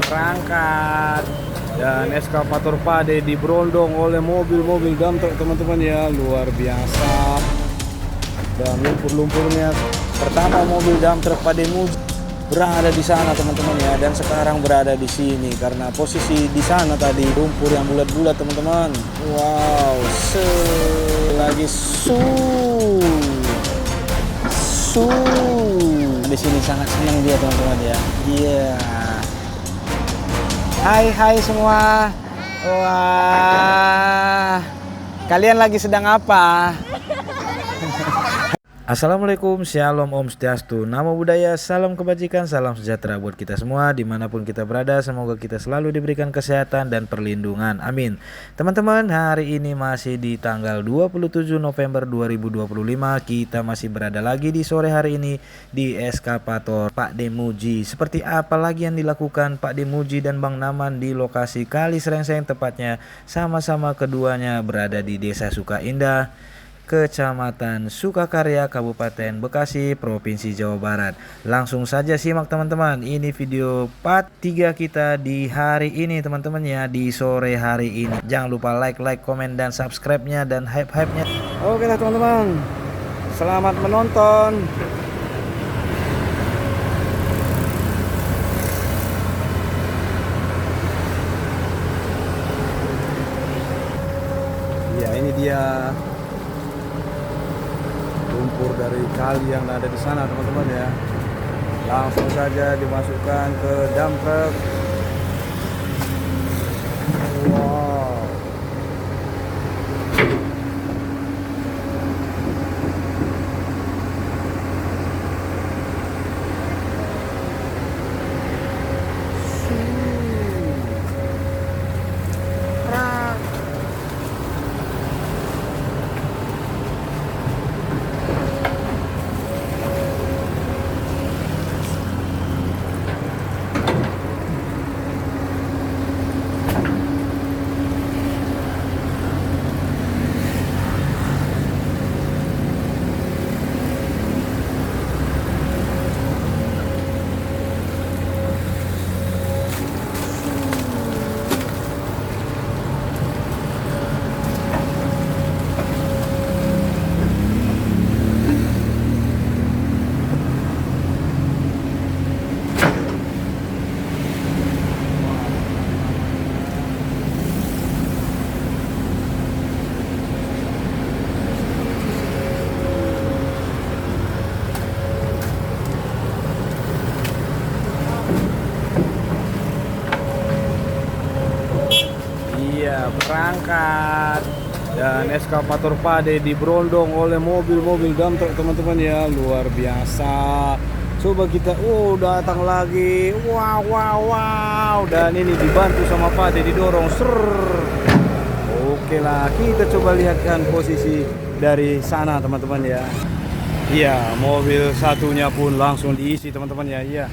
berangkat. Dan eskavator Pade diberondong oleh mobil-mobil dump truck teman-teman ya, luar biasa. Dan lumpur-lumpurnya, pertama mobil dump truck Pade Muji berada di sana teman-teman ya, dan sekarang berada di sini karena posisi di sana tadi lumpur yang bulat-bulat teman-teman. Wow, lagi di sini sangat senang dia teman-teman ya. Iya. Hai semua. Wah. Kalian lagi sedang apa? Assalamualaikum, Shalom, Om Swastiastu, Namo Buddhaya, salam kebajikan, salam sejahtera buat kita semua dimanapun kita berada. Semoga kita selalu diberikan kesehatan dan perlindungan, amin. Teman-teman, hari ini masih di tanggal 27 November 2025. Kita masih berada lagi di sore hari ini di eskavator Pak De Muji. Seperti apa lagi yang dilakukan Pak De Muji dan Bang Naman di lokasi Kali Serengseng, tepatnya sama-sama keduanya berada di Desa Sukaindah, Kecamatan Sukakarya, Kabupaten Bekasi, Provinsi Jawa Barat. Langsung saja simak teman-teman, ini video part 3 kita di hari ini teman-teman ya, di sore hari ini. Jangan lupa like, komen, dan subscribe-nya dan hype-nya. Oke lah teman-teman, selamat menonton. Ya, ini dia lumpur dari kali yang ada di sana teman-teman ya. Langsung saja dimasukkan ke dump truck. Wow. Berangkat. Dan eskavator Pade diberondong oleh mobil-mobil dump truck teman-teman ya, luar biasa. Coba kita, datang lagi. Wow. Dan ini dibantu sama Pade, didorong. Oke lah, kita coba lihatkan posisi dari sana teman-teman ya. Iya, mobil satunya pun langsung diisi teman-teman ya. Iya.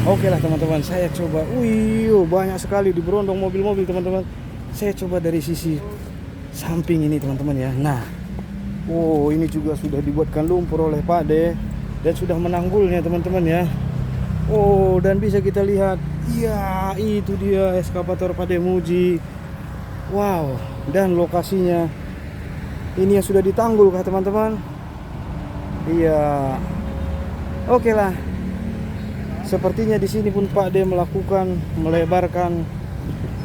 Oke lah teman-teman, saya coba. Banyak sekali diberondong mobil-mobil teman-teman. Saya coba dari sisi samping ini teman-teman ya. Nah, ini juga sudah dibuatkan lumpur oleh Pak De dan sudah menanggulnya teman-teman ya. Dan bisa kita lihat, iya itu dia eskavator Pak De Muji. Wow, dan lokasinya ini yang sudah ditanggul kah teman-teman? Iya. Oke lah. Sepertinya di sini pun Pak De melebarkan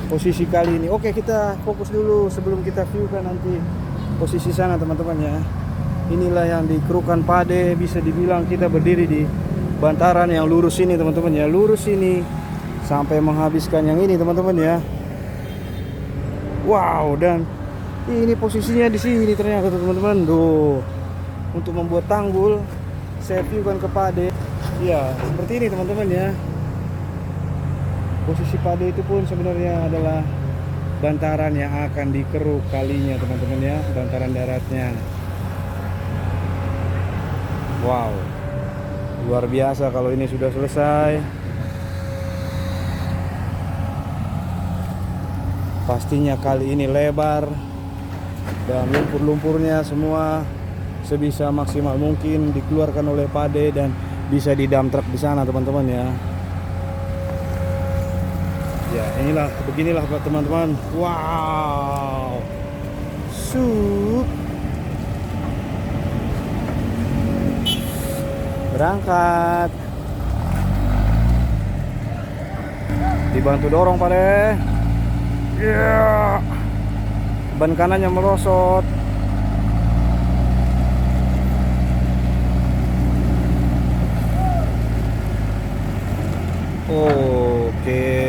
posisi kali ini. Oke, kita fokus dulu sebelum kita view kan nanti posisi sana teman-teman ya. Inilah yang dikerukan Pak De, bisa dibilang kita berdiri di bantaran yang lurus ini teman-teman ya. Lurus ini sampai menghabiskan yang ini teman-teman ya. Wow, dan ini posisinya di sini ternyata teman-teman. Untuk membuat tanggul saya view kan ke Pak De. Ya, seperti ini teman-teman ya. Posisi Pade itu pun sebenarnya adalah bantaran yang akan dikeruk kalinya teman-teman ya, bantaran daratnya. Wow, luar biasa kalau ini sudah selesai. Pastinya kali ini lebar dan lumpur-lumpurnya semua sebisa maksimal mungkin dikeluarkan oleh Pade dan bisa di dump truck di sana teman-teman ya. Ya, inilah beginilah Pak teman-teman. Wow. Sup. Berangkat. Dibantu dorong Pak deh. Ya. Ban kanannya merosot. Oke.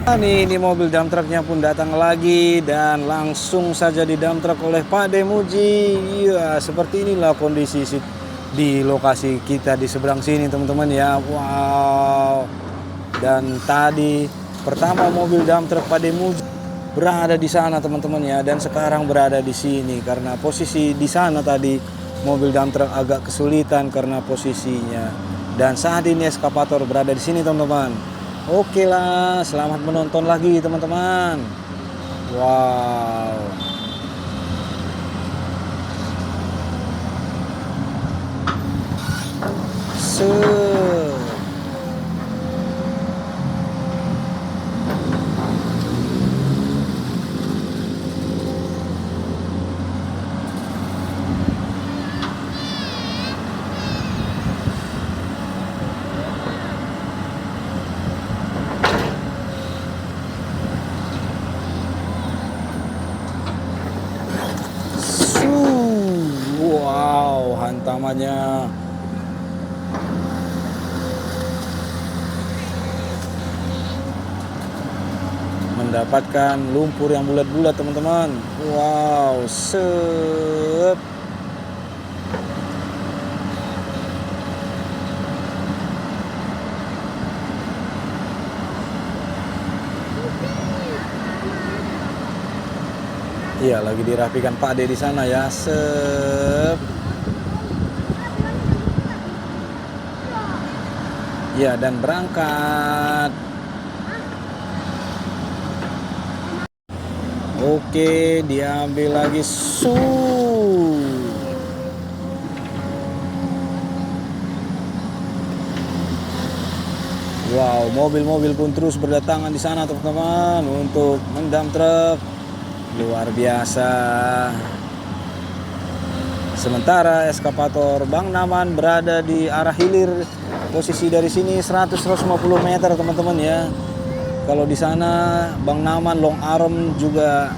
Nah, ini mobil dump trucknya pun datang lagi dan langsung saja di dump truck oleh Pak Demuji. Iya, seperti inilah kondisi di lokasi kita di seberang sini teman-teman ya. Wow. Dan tadi pertama mobil dump truck Pak Demuji berada di sana teman-teman ya, dan sekarang berada di sini karena posisi di sana tadi mobil dump truck agak kesulitan karena posisinya. Dan saat ini eskavator berada di sini teman-teman. Oke lah, selamat menonton lagi teman-teman. Wow. Wow, hantamannya. Mendapatkan lumpur yang bulat-bulat teman-teman. Wow, sep. Iya, lagi dirapikan Pak De di sana ya. Sep. Ya, dan berangkat. Oke, diambil lagi. Wow, mobil-mobil pun terus berdatangan di sana teman-teman untuk mendam truk. Luar biasa. Sementara eskavator Bang Naman berada di arah hilir, posisi dari sini 100-150 meter teman-teman ya. Kalau di sana Bang Naman Long Arm juga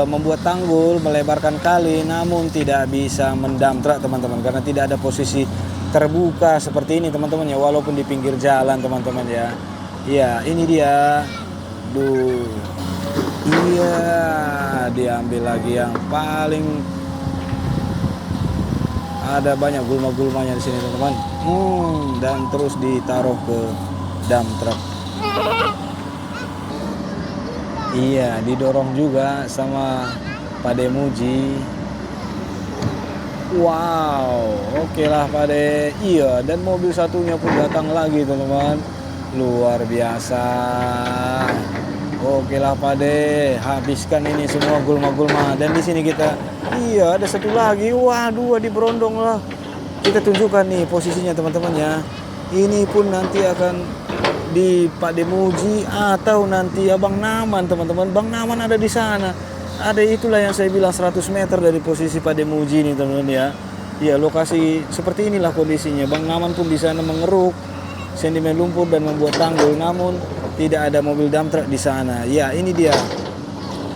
membuat tanggul, melebarkan kali, namun tidak bisa mendam truk teman-teman karena tidak ada posisi terbuka seperti ini teman-teman ya, walaupun di pinggir jalan teman-teman ya. Iya, ini dia. Duh. Iya, diambil lagi yang paling ada banyak gulma-gulmanya di sini teman-teman. Dan terus ditaruh ke dump truck. Iya, didorong juga sama Pak Demuji. Wow, oke lah Pak De. Iya, dan mobil satunya pun datang lagi teman-teman. Luar biasa. Oke lah Pak De, habiskan ini semua gulma-gulma. Dan di sini kita, iya ada satu lagi. Wah, dua diberondong lah. Kita tunjukkan nih posisinya teman-teman ya. Ini pun nanti akan di Pak Demuji atau nanti Abang Naman teman-teman. Bang Naman ada di sana. Ada, itulah yang saya bilang 100 meter dari posisi Pak Demuji ini teman-teman ya. Ya, lokasi seperti inilah kondisinya. Bang Naman pun di sana mengeruk sedimen lumpur dan membuat tanggul, namun tidak ada mobil dump truck di sana. Ya, ini dia.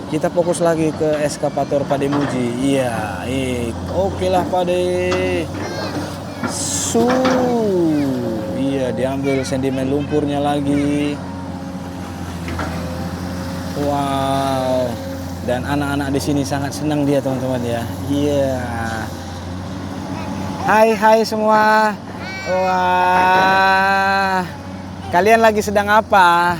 Kita fokus lagi ke eskavator Pak Demuji. Iya, oke lah Pak De. Iya, diambil sedimen lumpurnya lagi. Wow. Dan anak-anak di sini sangat senang dia teman-teman ya. Iya. Hai semua. Wah. Kalian lagi sedang apa?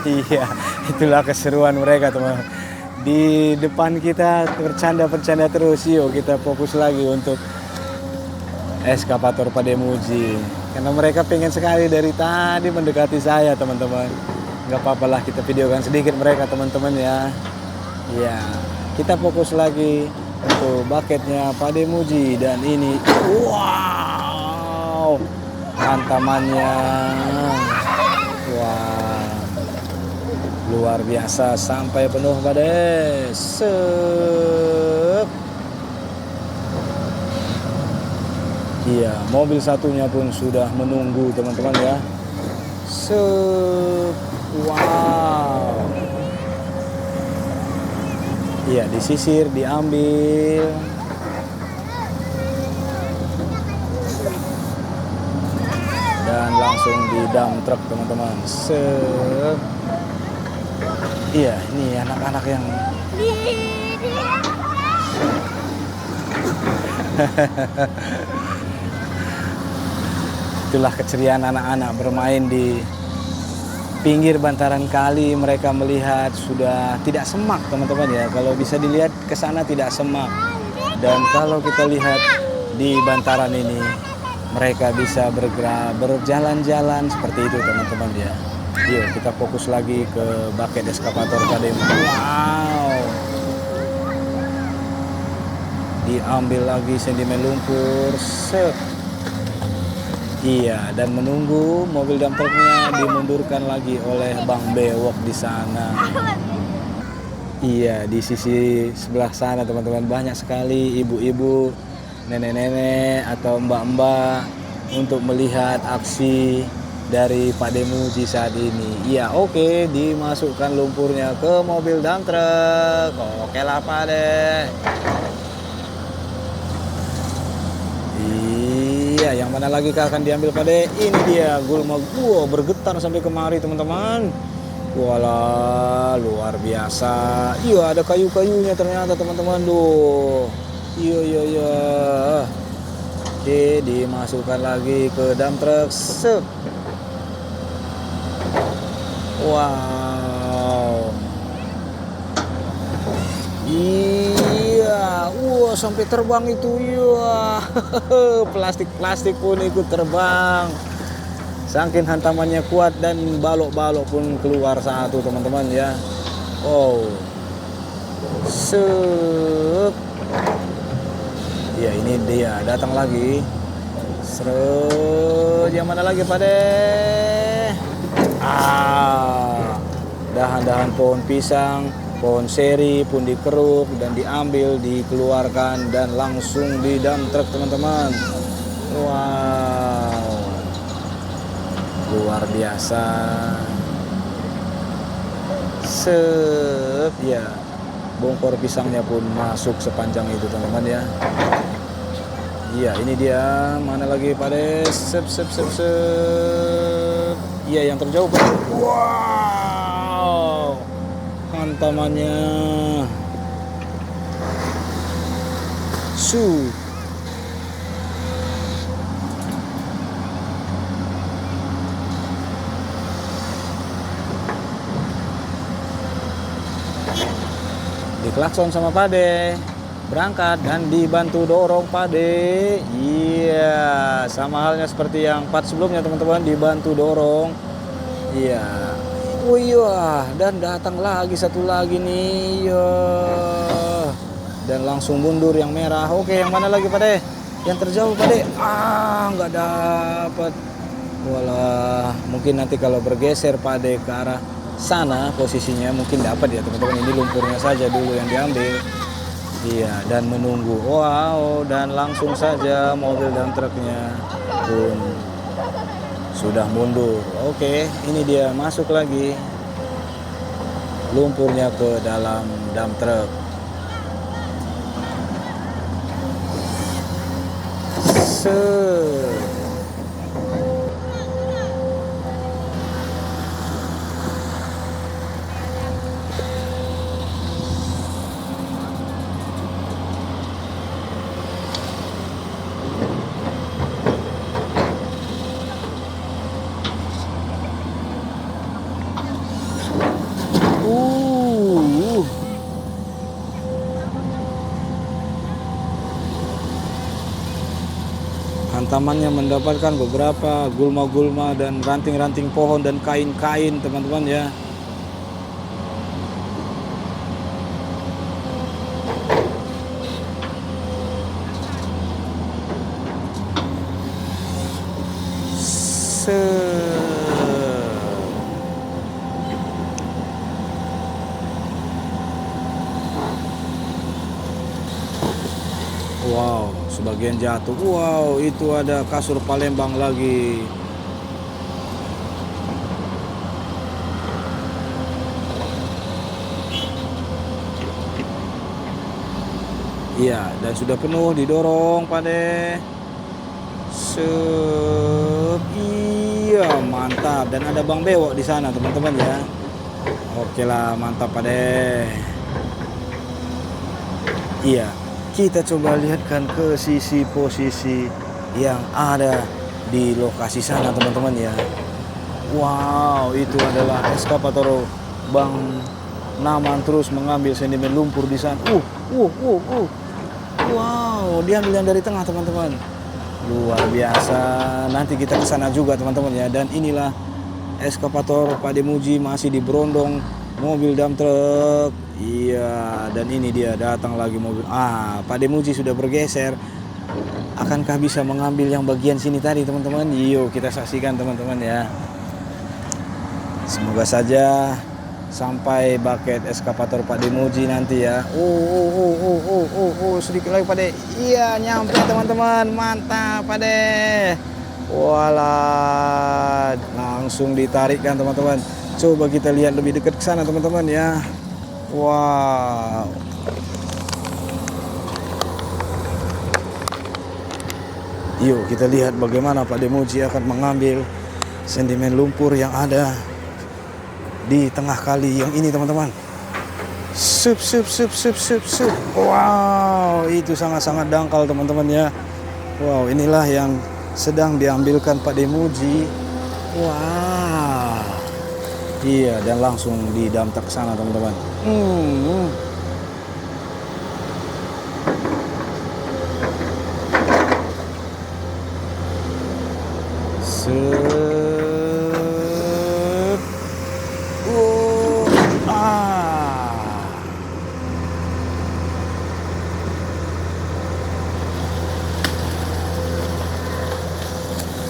Iya, itulah keseruan mereka teman. Di depan kita bercanda-bercanda terus. Yuk kita fokus lagi untuk eskavator Pak Demuji. Karena mereka pengen sekali dari tadi mendekati saya teman-teman. Gak apa-apa lah, kita videokan sedikit mereka teman-teman ya. Ya, kita fokus lagi untuk bucketnya Pak Demuji. Dan ini, wow, hantamannya. Wah, luar biasa, sampai penuh badai. Sep. Iya, mobil satunya pun sudah menunggu teman-teman ya. Sep. Wow. Iya, disisir, diambil. Dan langsung di dump truck teman-teman. Sep. Iya, ini anak-anak yang itulah keceriaan anak-anak bermain di pinggir bantaran kali. Mereka melihat sudah tidak semak teman-teman ya. Kalau bisa dilihat ke sana tidak semak. Dan kalau kita lihat di bantaran ini, mereka bisa bergerak, berjalan-jalan seperti itu teman-teman ya. Yuk kita fokus lagi ke bucket eskavator tadi. Wow. Diambil lagi sedimen lumpur. Set. Iya, dan menunggu mobil dump truknya dimundurkan lagi oleh Bang Bewok di sana. Iya, di sisi sebelah sana teman-teman banyak sekali ibu-ibu, nenek-nenek atau mbak-mbak untuk melihat aksi dari Pak Demuji saat ini. Iya, oke, dimasukkan lumpurnya ke mobil dump truk. Oke lah Pak De. Iya, yang mana lagi akan diambil Pak De? Ini dia gulma gua bergetar sampai kemari teman-teman. Walah, luar biasa. Iya, ada kayu-kayunya ternyata teman-teman. Duh. Iya. Oke, dimasukkan lagi ke dump truck. Sep. Wow. Iya, wah sampai terbang itu. Iya. Plastik-plastik pun ikut terbang. Saking hantamannya kuat dan balok-balok pun keluar satu teman-teman ya. Oh. Sep. Ya ini dia datang lagi. Seret. Yang mana lagi Pak De? Dahan-dahan pohon pisang, pohon seri pun dikeruk dan diambil, dikeluarkan dan langsung di dump truck teman-teman. Wow, luar biasa. Sep, ya, bongkor pisangnya pun masuk sepanjang itu teman-teman ya. Iya, ini dia. Mana lagi Pak De? Sep. Iya, yang terjauh Pak. Wow, hantamannya. Diklakson sama Pak De. Berangkat dan dibantu dorong Pak De. Iya, sama halnya seperti yang part sebelumnya teman-teman, dibantu dorong. Iya. Oh iya, dan datang lagi satu lagi nih. Iya. Dan langsung mundur yang merah. Oke, yang mana lagi Pak De? Yang terjauh Pak De. Nggak dapat. Walah, mungkin nanti kalau bergeser Pak De ke arah sana posisinya mungkin dapat ya teman-teman. Ini lumpurnya saja dulu yang diambil. Iya, dan menunggu. Wow, dan langsung saja mobil dan truknya pun sudah mundur. Oke, ini dia masuk lagi lumpurnya ke dalam dump truck. Hantamannya mendapatkan beberapa gulma-gulma dan ranting-ranting pohon dan kain-kain teman-teman ya. sebagian jatuh. Wow, itu ada kasur Palembang lagi. Iya, dan sudah penuh didorong Pade. Iya, mantap. Dan ada Bang Bewok di sana teman-teman ya. Oke lah, mantap Pade. Iya, kita coba lihatkan ke sisi posisi yang ada di lokasi sana teman-teman ya. Wow, itu adalah eskavator Bang Naman terus mengambil sedimen lumpur di sana. Wow, dia ambil yang dari tengah teman-teman. Luar biasa. Nanti kita ke sana juga teman-teman ya. Dan inilah eskavator Pak Demuji masih diberondong mobil dump truck. Iya, dan ini dia datang lagi mobil. Pak Demuji sudah bergeser. Akankah bisa mengambil yang bagian sini tadi teman-teman? Yuk kita saksikan teman-teman ya. Semoga saja sampai bucket eskavator Pak Demuji nanti ya. Sedikit lagi Pak De. Iya, nyampe teman-teman. Mantap Pak De. Walah, langsung ditarikkan teman-teman. Coba kita lihat lebih dekat ke sana teman-teman ya. Wow. Yuk kita lihat bagaimana Pak Demuji akan mengambil sedimen lumpur yang ada di tengah kali yang ini teman-teman. Sup. Wow, itu sangat-sangat dangkal teman-teman ya. Wow, inilah yang sedang diambilkan Pak Demuji. Wow. Iya, dan langsung didampak ke sana teman-teman.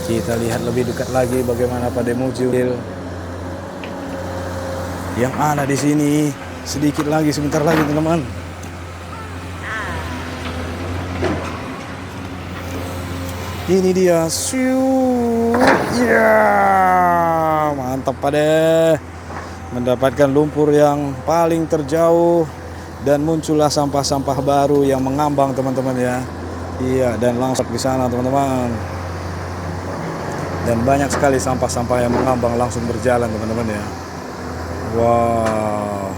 Kita lihat lebih dekat lagi bagaimana Pak Demuji yang ada di sini. Sedikit lagi, sebentar lagi teman-teman. Ini dia. Ya, mantap Pak De. Mendapatkan lumpur yang paling terjauh dan muncullah sampah-sampah baru yang mengambang teman-teman ya. Iya, dan langsung di sana teman-teman. Dan banyak sekali sampah-sampah yang mengambang langsung berjalan teman-teman ya. Wow.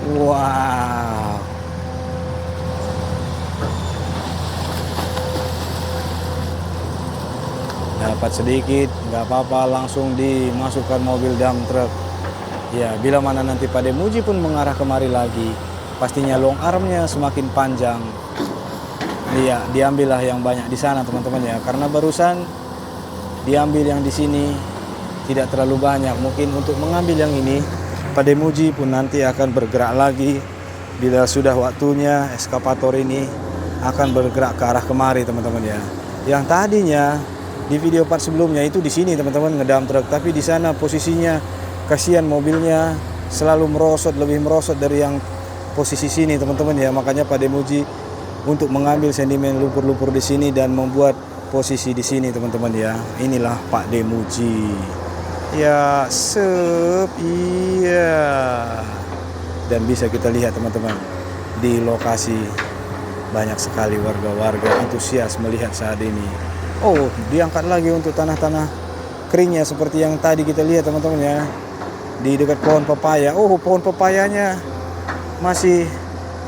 Wow. Dapat sedikit, nggak apa-apa, langsung dimasukkan mobil dump truck. Ya, bila mana nanti Pak Demuji pun mengarah kemari lagi, pastinya long armnya semakin panjang. Iya, diambillah yang banyak di sana teman-teman ya. Karena barusan diambil yang di sini tidak terlalu banyak. Mungkin untuk mengambil yang ini, Pak Demuji pun nanti akan bergerak lagi. Bila sudah waktunya, eskavator ini akan bergerak ke arah kemari teman-teman ya. Yang tadinya di video part sebelumnya itu di sini teman-teman ngedump truk, tapi di sana posisinya kasihan mobilnya selalu merosot, lebih merosot dari yang posisi sini teman-teman ya. Makanya Pak Demuji untuk mengambil sedimen lumpur-lumpur di sini dan membuat posisi di sini teman-teman ya. Inilah Pak Demuji. Ya, iya. Dan bisa kita lihat teman-teman, di lokasi banyak sekali warga-warga antusias melihat saat ini. Oh, diangkat lagi untuk tanah-tanah keringnya seperti yang tadi kita lihat teman-teman ya. Di dekat pohon pepaya. Oh, pohon pepayanya masih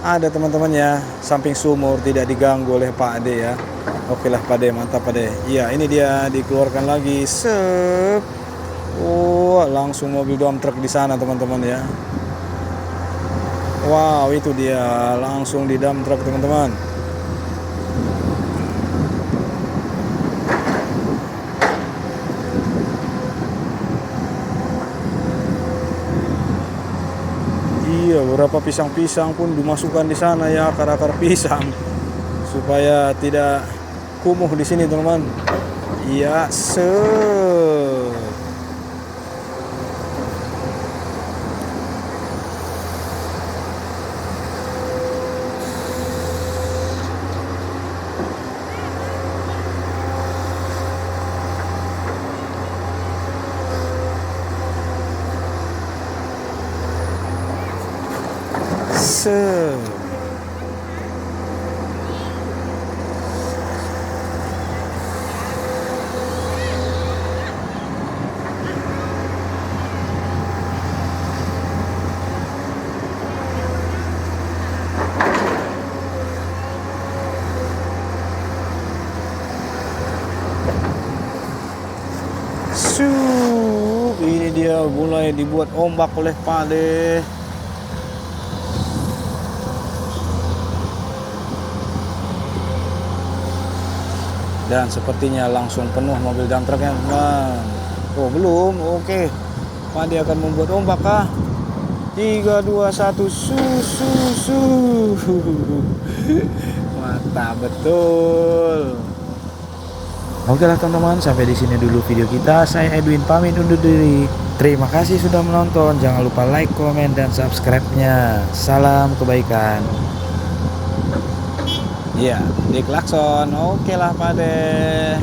ada teman-teman ya, samping sumur, tidak diganggu oleh Pak Ade ya. Oke lah Pak Ade, mantap Pak Ade. Iya, ini dia dikeluarkan lagi. Langsung mobil dump truck di sana teman-teman ya. Wow, itu dia langsung di dump truck teman-teman. Iya, beberapa pisang-pisang pun dimasukkan di sana ya, akar-akar pisang supaya tidak kumuh di sini teman-teman. Iya, Se. Ini dia mulai dibuat ombak oleh Pade. Dan sepertinya langsung penuh mobil dump trucknya. Oh belum, oke. Pade akan membuat ombak kah? 3, 2, 1, su. Mantap betul. Oke lah teman-teman, sampai di sini dulu video kita. Saya Edwin pamit undur diri. Terima kasih sudah menonton. Jangan lupa like, komen, dan subscribe-nya. Salam kebaikan. Ya, di klakson. Oke lah Pade.